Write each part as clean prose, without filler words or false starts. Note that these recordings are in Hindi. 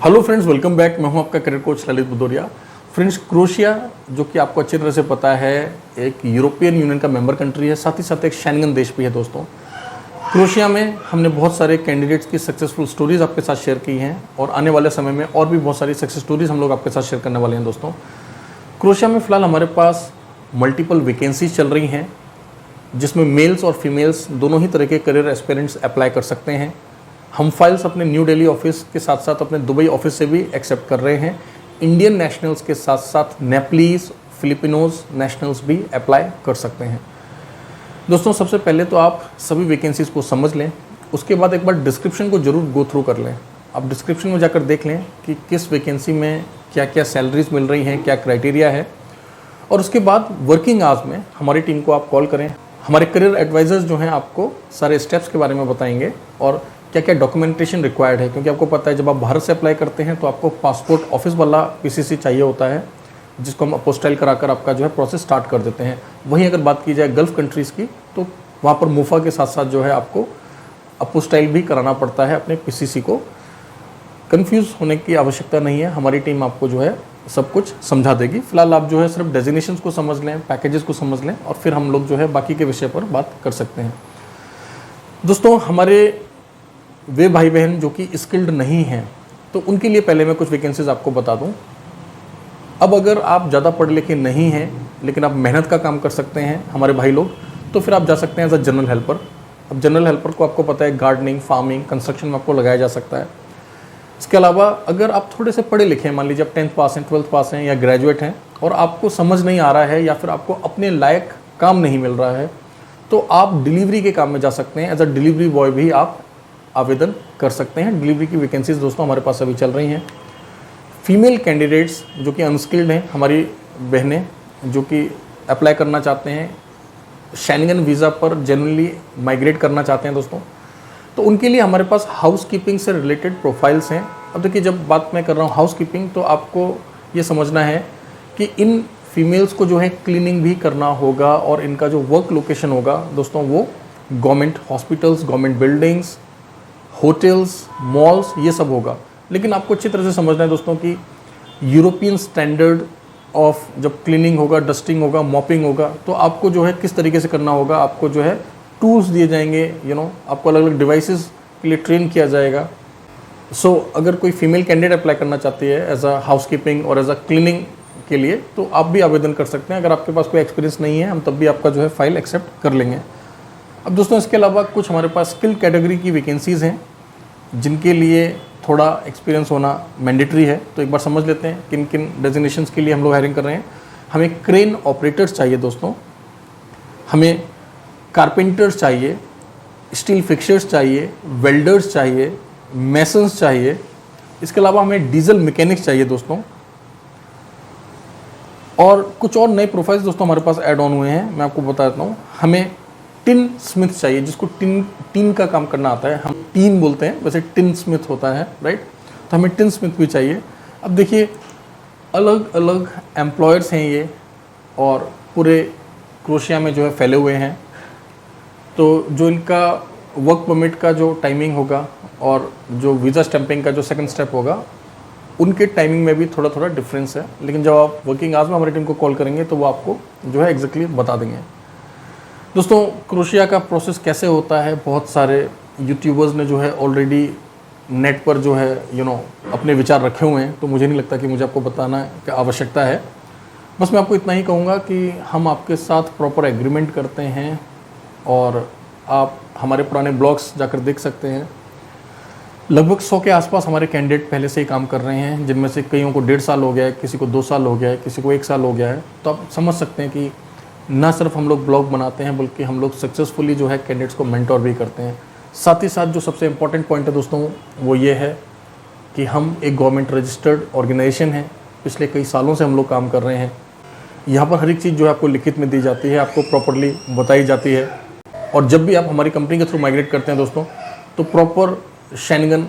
Hello friends, welcome back. मैं हूं आपका career coach Lalit Bhadauria. Friends, Croatia जो कि आपको अच्छी तरह से पता है एक यूरोपियन यूनियन का मेंबर कंट्री है, साथ ही साथ एक शेंगन देश भी है दोस्तों। क्रोएशिया में हमने बहुत सारे कैंडिडेट्स की सक्सेसफुल स्टोरीज आपके साथ शेयर की हैं और आने वाले समय में और भी बहुत सारी सक्सेस स्टोरीज हम लोग आपके साथ शेयर करने वाले हैं दोस्तों। क्रोएशिया में फ़िलहाल हमारे पास मल्टीपल वैकेंसीज चल रही हैं जिसमें मेल्स और फीमेल्स दोनों ही तरह के करियर एस्पिरेंट्स अप्लाई कर सकते हैं। हम फाइल्स अपने न्यू दिल्ली ऑफिस के साथ साथ अपने दुबई ऑफिस से भी एक्सेप्ट कर रहे हैं। इंडियन नेशनल्स के साथ साथ नेपलीज, फिलिपिनोज नेशनल्स भी अप्लाई कर सकते हैं। दोस्तों, सबसे पहले तो आप सभी वैकेंसीज़ को समझ लें, उसके बाद एक बार डिस्क्रिप्शन को ज़रूर गो थ्रू कर लें। आप डिस्क्रिप्शन में जाकर देख लें कि किस वैकेंसी में क्या क्या सैलरीज मिल रही हैं, क्या क्राइटेरिया है, और उसके बाद वर्किंग आवर्स में हमारी टीम को आप कॉल करें। हमारे करियर एडवाइजर्स जो हैं आपको सारे स्टेप्स के बारे में बताएंगे और क्या क्या डॉक्यूमेंटेशन रिक्वायर्ड है, क्योंकि आपको पता है जब आप भारत से अप्लाई करते हैं तो आपको पासपोर्ट ऑफिस वाला पीसीसी चाहिए होता है, जिसको हम अपोस्टाइल कराकर आपका जो है प्रोसेस स्टार्ट कर देते हैं। वहीं अगर बात की जाए गल्फ़ कंट्रीज़ की तो वहाँ पर मुफा के साथ साथ जो है आपको अपोस्टाइल भी कराना पड़ता है अपने पीसीसी को। कंफ्यूज होने की आवश्यकता नहीं है, हमारी टीम आपको जो है सब कुछ समझा देगी। फिलहाल आप जो है सिर्फ डेजिग्नेशंस को समझ लें, पैकेजेस को समझ लें और फिर हम लोग जो है बाकी के विषय पर बात कर सकते हैं। दोस्तों, हमारे वे भाई बहन जो कि स्किल्ड नहीं हैं तो उनके लिए पहले मैं कुछ वैकेंसीज आपको बता दूं। अब अगर आप ज़्यादा पढ़े लिखे नहीं हैं लेकिन आप मेहनत का काम कर सकते हैं हमारे भाई लोग, तो फिर आप जा सकते हैं एज अ जनरल हेल्पर। अब जनरल हेल्पर को आपको पता है गार्डनिंग, फार्मिंग, कंस्ट्रक्शन में आपको लगाया जा सकता है। इसके अलावा अगर आप थोड़े से पढ़े लिखे हैं, मान लीजिए आप 10th पास हैं, 12th पास हैं या ग्रेजुएट हैं और आपको समझ नहीं आ रहा है या फिर आपको अपने लायक काम नहीं मिल रहा है, तो आप डिलीवरी के काम में जा सकते हैं। एज अ डिलीवरी बॉय भी आप आवेदन कर सकते हैं। डिलीवरी की वैकेंसीज दोस्तों हमारे पास अभी चल रही हैं। फीमेल कैंडिडेट्स जो कि अनस्किल्ड हैं, हमारी बहनें जो कि अप्लाई करना चाहते हैं, शेंगन वीज़ा पर जनरली माइग्रेट करना चाहते हैं दोस्तों, तो उनके लिए हमारे पास हाउस कीपिंग से रिलेटेड प्रोफाइल्स हैं। अब देखिए, जब बात मैं कर रहा हूँ हाउस कीपिंग, तो आपको ये समझना है कि इन फीमेल्स को जो है क्लीनिंग भी करना होगा और इनका जो वर्क लोकेशन होगा दोस्तों वो government hospitals, government buildings, hotels, malls, ये सब होगा। लेकिन आपको अच्छी तरह से समझना है दोस्तों कि यूरोपियन स्टैंडर्ड ऑफ जब क्लीनिंग होगा, डस्टिंग होगा, मॉपिंग होगा, तो आपको जो है किस तरीके से करना होगा। आपको जो है टूल्स दिए जाएंगे, आपको अलग अलग डिवाइसेस के लिए ट्रेन किया जाएगा। सो अगर कोई फीमेल कैंडिडेट अप्लाई करना चाहती है एज अ हाउस कीपिंग और एज अ क्लीनिंग के लिए, तो आप भी आवेदन कर सकते हैं। अगर आपके पास कोई एक्सपीरियंस नहीं है, हम तब भी आपका जो है फाइल एक्सेप्ट कर लेंगे। अब दोस्तों, इसके अलावा कुछ हमारे पास स्किल कैटेगरी की वैकेंसीज़ हैं जिनके लिए थोड़ा एक्सपीरियंस होना मैंडेटरी है। तो एक बार समझ लेते हैं किन किन डेजिग्नेशंस के लिए हम लोग हायरिंग कर रहे हैं। हमें क्रेन ऑपरेटर्स चाहिए दोस्तों, हमें कारपेंटर्स चाहिए, स्टील फिक्सर्स चाहिए, वेल्डर्स चाहिए, मेसन्स चाहिए। इसके अलावा हमें डीजल मैकेनिक्स चाहिए दोस्तों, और कुछ और नए प्रोफाइल्स दोस्तों हमारे पास ऐड ऑन हुए हैं, मैं आपको बता देता हूँ। हमें टिन स्मिथ चाहिए, जिसको टिन का काम करना आता है। हम टीन बोलते हैं, वैसे टिन स्मिथ होता है, राइट। तो हमें टिन स्मिथ भी चाहिए। अब देखिए, अलग अलग एम्प्लॉयर्स हैं ये और पूरे क्रोएशिया में जो है फैले हुए हैं। तो जो इनका वर्क परमिट का जो टाइमिंग होगा और जो वीज़ा स्टैंपिंग का जो सेकंड स्टेप होगा, उनके टाइमिंग में भी थोड़ा थोड़ा डिफरेंस है। लेकिन जब आप वर्किंग आवर्स में हमारी टीम को कॉल करेंगे तो वो आपको जो है एग्जैक्टली बता देंगे। दोस्तों, क्रोएशिया का प्रोसेस कैसे होता है, बहुत सारे यूट्यूबर्स ने जो है ऑलरेडी नेट पर जो है अपने विचार रखे हुए हैं, तो मुझे नहीं लगता कि मुझे आपको बताना की आवश्यकता है। बस मैं आपको इतना ही कहूँगा कि हम आपके साथ प्रॉपर एग्रीमेंट करते हैं और आप हमारे पुराने ब्लॉग्स जाकर देख सकते हैं। लगभग 100 के आसपास हमारे कैंडिडेट पहले से ही काम कर रहे हैं, जिनमें से कईयों को 1.5 साल हो गया है, किसी को 2 साल हो गया है, किसी को 1 साल हो गया है। तो आप समझ सकते हैं कि ना सिर्फ हम लोग ब्लॉग बनाते हैं बल्कि हम लोग सक्सेसफुली जो है कैंडिडेट्स को मेंटोर भी करते हैं। साथ ही साथ जो सबसे इम्पॉर्टेंट पॉइंट है दोस्तों वो ये है कि हम एक गवर्नमेंट रजिस्टर्ड ऑर्गेनाइजेशन है। पिछले कई सालों से हम लोग काम कर रहे हैं। यहाँ पर हर एक चीज़ जो है आपको लिखित में दी जाती है, आपको प्रॉपरली बताई जाती है। और जब भी आप हमारी कंपनी के थ्रू माइग्रेट करते हैं दोस्तों, तो प्रॉपर शेंगन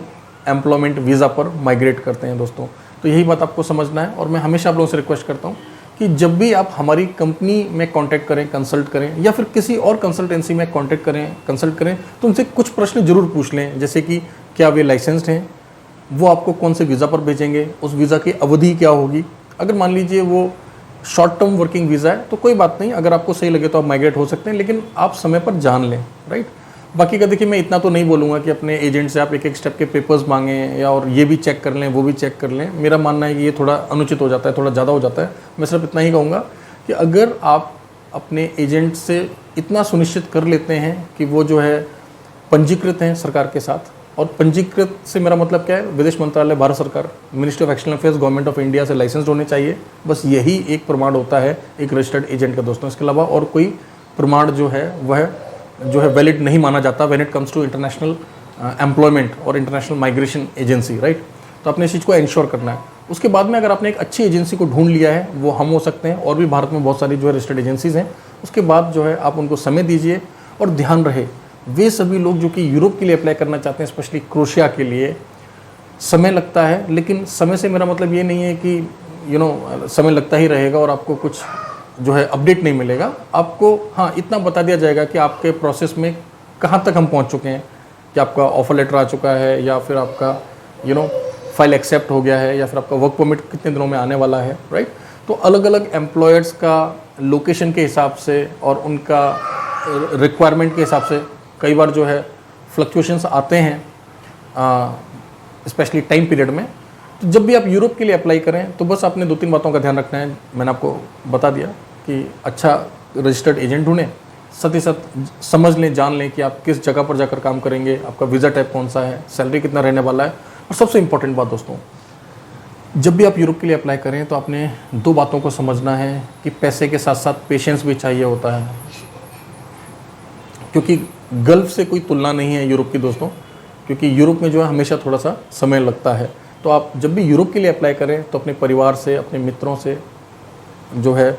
एम्प्लॉयमेंट वीज़ा पर माइग्रेट करते हैं दोस्तों। तो यही बात आपको समझना है। और मैं हमेशा आप लोगों से रिक्वेस्ट करता हूँ कि जब भी आप हमारी कंपनी में कांटेक्ट करें, कंसल्ट करें, या फिर किसी और कंसल्टेंसी में कांटेक्ट करें, कंसल्ट करें, तो उनसे कुछ प्रश्न जरूर पूछ लें, जैसे कि क्या वे लाइसेंस्ड हैं, वो आपको कौन से वीज़ा पर भेजेंगे, उस वीज़ा की अवधि क्या होगी। अगर मान लीजिए वो शॉर्ट टर्म वर्किंग वीज़ा है तो कोई बात नहीं, अगर आपको सही लगे तो आप माइग्रेट हो सकते हैं, लेकिन आप समय पर जान लें, राइट। बाकी का देखिए, मैं इतना तो नहीं बोलूँगा कि अपने एजेंट से आप एक एक स्टेप के पेपर्स मांगें या और ये भी चेक कर लें वो भी चेक कर लें। मेरा मानना है कि ये थोड़ा अनुचित हो जाता है, थोड़ा ज़्यादा हो जाता है। मैं सिर्फ इतना ही कहूँगा कि अगर आप अपने एजेंट से इतना सुनिश्चित कर लेते हैं कि वो जो है पंजीकृत हैं सरकार के साथ, और पंजीकृत से मेरा मतलब क्या है, विदेश मंत्रालय, भारत सरकार, ministry of external affairs, government of India से लाइसेंस होने चाहिए। बस यही एक प्रमाण होता है एक रजिस्टर्ड एजेंट का दोस्तों। इसके अलावा और कोई प्रमाण जो है वह जो है वैलिड नहीं माना जाता when it comes to international employment और इंटरनेशनल माइग्रेशन एजेंसी, राइट। तो अपने इस चीज़ को इंश्योर करना है। उसके बाद में अगर आपने एक अच्छी एजेंसी को ढूंढ लिया है, वो हम हो सकते हैं, और भी भारत में बहुत सारी जो है रजिस्टर्ड एजेंसीज़ हैं, उसके बाद जो है आप उनको समय दीजिए। और ध्यान रहे, वे सभी लोग जो कि यूरोप के लिए अप्लाई करना चाहते हैं, स्पेशली क्रोएशिया के लिए, समय लगता है, लेकिन समय से मेरा मतलब ये नहीं है कि समय लगता ही रहेगा और आपको कुछ जो है अपडेट नहीं मिलेगा। आपको हाँ इतना बता दिया जाएगा कि आपके प्रोसेस में कहाँ तक हम पहुँच चुके हैं, कि आपका ऑफर लेटर आ चुका है, या फिर आपका फाइल एक्सेप्ट हो गया है, या फिर आपका वर्क परमिट कितने दिनों में आने वाला है, राइट। तो अलग अलग एम्प्लॉयर्स का लोकेशन के हिसाब से और उनका रिक्वायरमेंट के हिसाब से कई बार जो है फ्लक्चुएशंस आते हैं, स्पेशली टाइम पीरियड में। तो जब भी आप यूरोप के लिए अप्लाई करें तो बस आपने 2-3 बातों का ध्यान रखना है। मैंने आपको बता दिया कि अच्छा रजिस्टर्ड एजेंट ढूंढें, साथ ही साथ समझ लें, जान लें कि आप किस जगह पर जाकर काम करेंगे, आपका वीज़ा टाइप कौन सा है, सैलरी कितना रहने वाला है। और सबसे इंपॉर्टेंट बात दोस्तों, जब भी आप यूरोप के लिए अप्लाई करें तो आपने 2 बातों को समझना है कि पैसे के साथ साथ पेशेंस भी चाहिए होता है, क्योंकि गल्फ से कोई तुलना नहीं है यूरोप की दोस्तों, क्योंकि यूरोप में जो है हमेशा थोड़ा सा समय लगता है। तो आप जब भी यूरोप के लिए अप्लाई करें तो अपने परिवार से, अपने मित्रों से जो है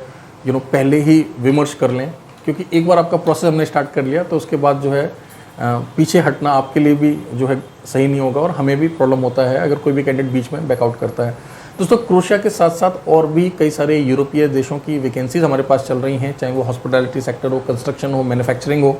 पहले ही विमर्श कर लें, क्योंकि एक बार आपका प्रोसेस हमने स्टार्ट कर लिया तो उसके बाद जो है पीछे हटना आपके लिए भी जो है सही नहीं होगा, और हमें भी प्रॉब्लम होता है अगर कोई भी कैंडिडेट बीच में बैकआउट करता है। दोस्तों क्रोएशिया के साथ साथ और भी कई सारे यूरोपीय देशों की वैकेंसीज हमारे पास चल रही हैं, चाहे वो हॉस्पिटैलिटी सेक्टर हो, कंस्ट्रक्शन हो, मैन्युफैक्चरिंग हो।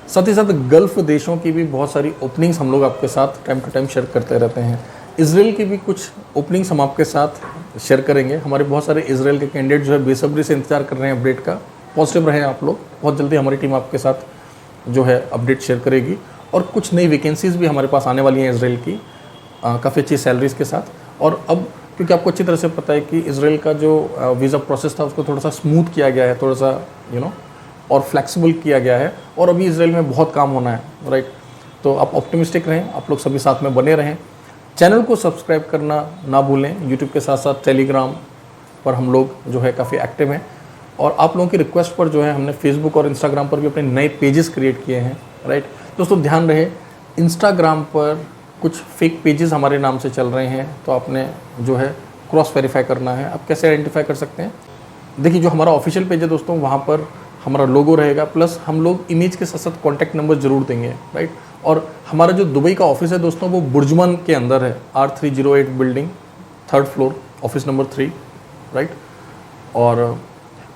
साथ ही साथ गल्फ़ देशों की भी बहुत सारी ओपनिंग्स हम लोग आपके साथ टाइम टू टाइम शेयर करते रहते हैं। इजराइल की भी कुछ ओपनिंग्स हम आपके साथ शेयर करेंगे। हमारे बहुत सारे इजराइल के कैंडिडेट जो है बेसब्री से इंतजार कर रहे हैं अपडेट का। पॉजिटिव रहें आप लोग, बहुत जल्दी हमारी टीम आपके साथ जो है अपडेट शेयर करेगी। और कुछ नई वैकेंसीज़ भी हमारे पास आने वाली हैं इजराइल की, काफ़ी अच्छी सैलरीज़ के साथ। और अब क्योंकि आपको अच्छी तरह से पता है कि इजराइल का जो वीज़ा प्रोसेस था उसको थोड़ा सा स्मूथ किया गया है, थोड़ा सा और फ्लेक्सिबल किया गया है, और अभी इजराइल में बहुत काम होना है, राइट। तो आप ऑप्टिमिस्टिक रहें, आप लोग सभी साथ में बने रहें। चैनल को सब्सक्राइब करना ना भूलें। यूट्यूब के साथ साथ टेलीग्राम पर हम लोग जो है काफ़ी एक्टिव हैं, और आप लोगों की रिक्वेस्ट पर जो है हमने फेसबुक और इंस्टाग्राम पर भी अपने नए पेजेस क्रिएट किए हैं, राइट। दोस्तों ध्यान रहे, इंस्टाग्राम पर कुछ फेक पेजेस हमारे नाम से चल रहे हैं, तो आपने जो है क्रॉस वेरीफाई करना है। आप कैसे आइडेंटिफाई कर सकते हैं? देखिए, जो हमारा ऑफिशियल पेज है दोस्तों, वहाँ पर हमारा लोगो रहेगा, प्लस हम लोग इमेज के साथ साथ कॉन्टैक्ट नंबर जरूर देंगे, राइट। और हमारा जो दुबई का ऑफिस है दोस्तों, वो बुर्जमान के अंदर है, R308 building, 3rd floor, office number 3, right. और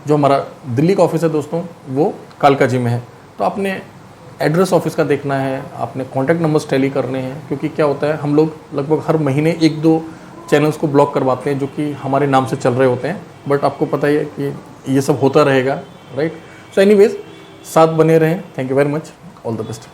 जो हमारा दिल्ली का ऑफिस है दोस्तों, वो कालकाजी में है। तो आपने एड्रेस ऑफिस का देखना है, आपने कॉन्टैक्ट नंबर्स टैली करने हैं, क्योंकि क्या होता है, हम लोग लगभग हर महीने 1-2 चैनल्स को ब्लॉक करवाते हैं जो कि हमारे नाम से चल रहे होते हैं, बट आपको पता ही है कि ये सब होता रहेगा, राइट। सो एनीवेज, साथ बने रहें। Thank you very much, all the best.